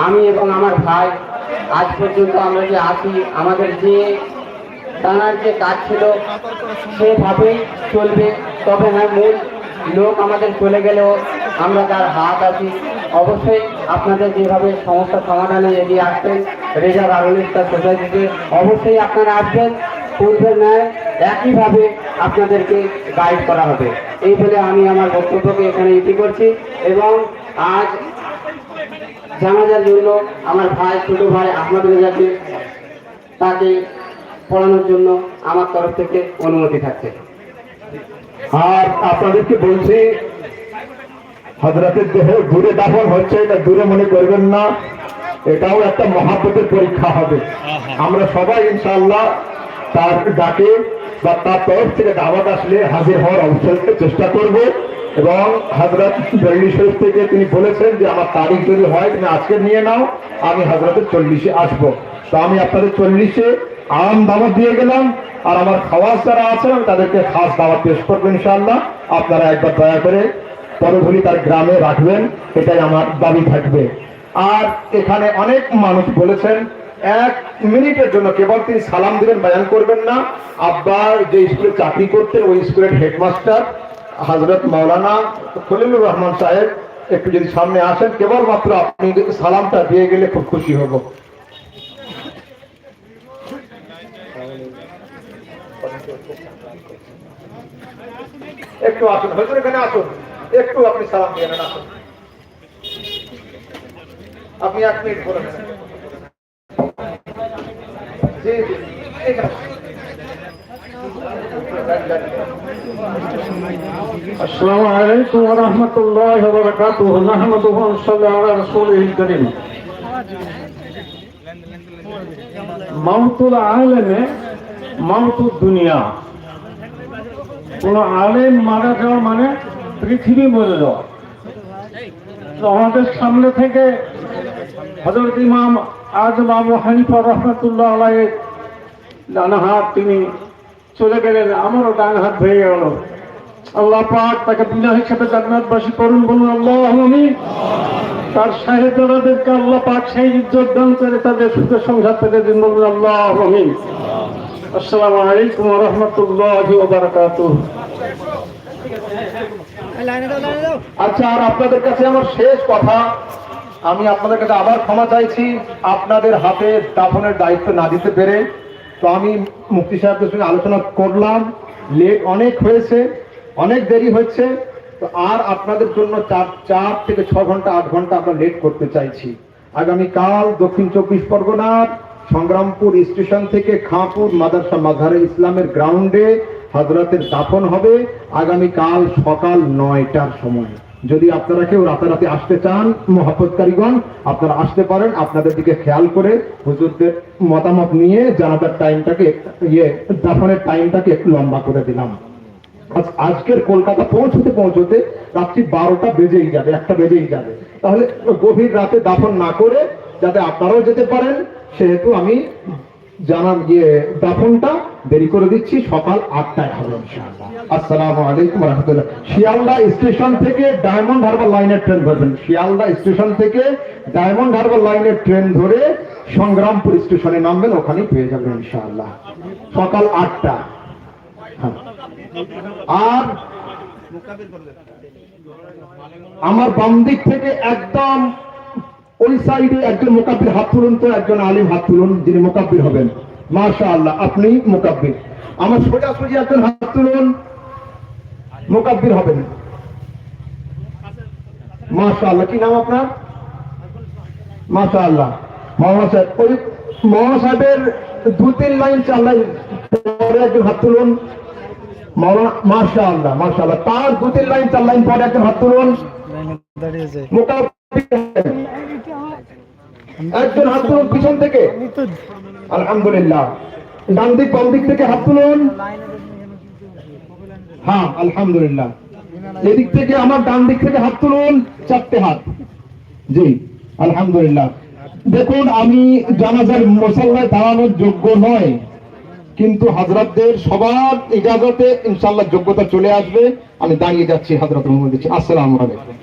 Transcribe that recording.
আমি এবং আমার ভাই আজ পর্যন্ত আমরা যে আছি, আমাদের যে টানার যে কাজ ছিল সেভাবেই চলবে। তবে হ্যাঁ, মূল লোক আমাদের চলে গেলেও আমরা তার হাত আছি। অবশ্যই আপনাদের যেভাবে সমস্যা সমাধানে এগিয়ে আসবেন রেজা দারুল ইফতার সোসাইটিতে, অবশ্যই আপনারা আসবেন। পূর্বের ন্যায় একইভাবে আপনাদেরকে গাইড করা হবে। এই বলে আমি আমার বক্তব্যকে এখানে ইতি করছি এবং আজ জানাজার জন্য আমার ভাই, ছোট ভাই আহমদ রেজাকে তাকে পড়ানোর জন্য আমার তরফ থেকে অনুমতি থাকছে। আর আপনাদেরকে বলছি, হযরতের দেহ দূরে দাফন হচ্ছে, এটা দূরে মনে করবেন না, এটাও একটা মহাব্বতের পরীক্ষা হবে। আমরা সবাই ইনশাআল্লাহ তার ডাকে বা তার তরফ থেকে দাওয়াত আসলে হাজির হওয়ার অবশ্যই চেষ্টা করব। এবং হযরত বেরেলী শরীফ থেকে তিনি বলেছেন যে আমার তারিখ যদি হয় তুমি আজকে নিয়ে নাও, আমি হযরতের 40-এ আসবো। তো আমি আপনাদের 40-এ আম দাওয়াত দিয়ে গেলাম, আর আমার খাওয়াস যারা আছেন আমি তাদেরকে খাস দাওয়াত পেশ করবো ইনশাআল্লাহ। আপনারা একবার দয়া করে পরভুলি তার গ্রামে রাখবেন, এটাই আমার দাবি থাকবে। আর এখানে অনেক মানুষ বলেছেন 1 মিনিটের জন্য কেবল তিনি সালাম দিবেন, বয়ান করবেন না। আব্বার যে স্কুলে চাকরি করতেন ওই স্কুলের হেডমাস্টার হযরত মাওলানা খলিলুর রহমান সাহেব একটু যদি সামনে আসেন, কেবলমাত্র আপনি সালামটা দিয়ে গেলে খুব খুশি হব। একটু আসুন, হুজুর এখানে আসুন, একটু আপনি সালাম দিয়ে নেন, আসুন। আপনি 1 মিনিট বলে নেন। জি জি, আসসালামু আলাইকুম ওয়া রাহমাতুল্লাহি ওয়া বারাকাতুহু। নাহমাদুহু ওয়া নুসাল্লি আলা রাসূলিহিল কারীম। মাউতুল আলেমে মাউতুদ দুনিয়া। কোন আলেম মারা যাওয়া মানে পৃথিবী মরে যাওয়া। তো আমাদের সামনে থেকে হযরত ইমাম আযম আবু হানিফা রাহমাতুল্লাহ আলাইহি ডান হাত তিনি চলে গেলেন, আমারও ডান হাত ভেঙে গেল। আল্লাহ পাক তাকে বিনা হিসেবে জান্নাতবাসী করুন, বলুন আল্লাহুম্মা আমিন। তার শাহেদাদেরকে আল্লাহ পাক সেই ইজ্জত দান করে তাদের সুখে সংসার পেতে দিন, বলুন আল্লাহুম্মা আমিন। আসসালামু আলাইকুম ওয়া রাহমাতুল্লাহি ওয়া বারাকাতুহু। আচ্ছা, আর আপনাদের কাছে আমার শেষ কথা, আমি আপনাদের কাছে আবার ক্ষমা চাইছি আপনাদের হাতে দাফনের দায়িত্ব না দিতে পেরে। তো আমি মুফতি সাহেবদের সঙ্গে আলোচনা করলাম, লেট অনেক হয়েছে, অনেক দেরি হচ্ছে। তো আর আপনাদের জন্য 4 থেকে 6 ঘন্টা 8 ঘন্টা আমরা লেট করতে চাইছি। আগামীকাল দক্ষিণ 24 পরগনার সংগ্রামপুর স্টেশন থেকে খাঁপুর মাদ্রাসা মাযহারে ইসলামের গ্রাউন্ডে হযরতের দাফন হবে আগামীকাল সকাল 9টার সময়। যদি আপনারা কেউ রাতারাতি আসতে চান মহব্বতকারীগণ, আপনারা আসতে পারেন। আপনাদের দিকে খেয়াল করে হুজুরদের মতামত নিয়ে জানাজার টাইমটাকে দাফনের টাইমটাকে একটু লম্বা করে দিলাম। আজকের কলকাতা পৌঁছতে পৌঁছতে রাত্রি 12টা বেজেই যাবে, 1টা বেজেই যাবে। তাহলে গভীর রাতে দাফন না করে যাতে আপনারাও যেতে পারেন, সেহেতু আমি দাফনটা দেরি করে দিচ্ছি, সকাল 8টায় হবে ইনশাআল্লাহ। আসসালামু আলাইকুম ওয়া রাহমাতুল্লাহ। শিয়ালদা স্টেশন থেকে ডায়মন্ড হারবার লাইনের ট্রেন ধরবেন। শিয়ালদা স্টেশন থেকে ডায়মন্ড হারবার লাইনের ট্রেন ধরে সংগ্রামপুর স্টেশনে নামবেন, ওখানেই পেয়ে যাবেন ইনশাআল্লাহ, সকাল 8টা। আর আমার বাম দিক থেকে একদম ওই সাইডে একজন মুকাব্বির হাত তুলুন, তো একজন আলিম হাত তুলুন যিনি মুকাব্বির হবেন। মাশাআল্লাহ, আপনি মুকাব্বির। আমার সোজাসুজি একজন হাত তুলুন, মুকাব্বির হবেন। মাশাআল্লাহ, কি নাম আপনার? মাশাআল্লাহ, মাওলানা সাহেব। ওই মাওলানা সাহেবের 2-3 লাইন 4 লাইন পরে একজন হাত তুলুন। মাওলানা, মাশাআল্লাহ মাশাআল্লাহ, তার 2-3 লাইন 4 লাইন পরে একজন হাত তুলুন। একজন হাত তুলুন পিছন থেকে, আলহামদুলিল্লাহ। ডান দিক বাম দিক থেকে হাত তুলুন। হ্যাঁ, আলহামদুলিল্লাহ। এদিক থেকে আমার ডান দিক থেকে হাত তুলুন, 4টে হাত। জি, আলহামদুলিল্লাহ। দেখুন, আমি জানাজার মুসাল্লায় দাঁড়ানোর যোগ্য নয়, কিন্তু হযরতদের সবার ইজাজতে ইনশাআল্লাহ যোগ্যতা চলে আসবে। আমি দাঁড়িয়ে যাচ্ছি, হযরত মুহাম্মদ। আসসালামু আলাইকুম।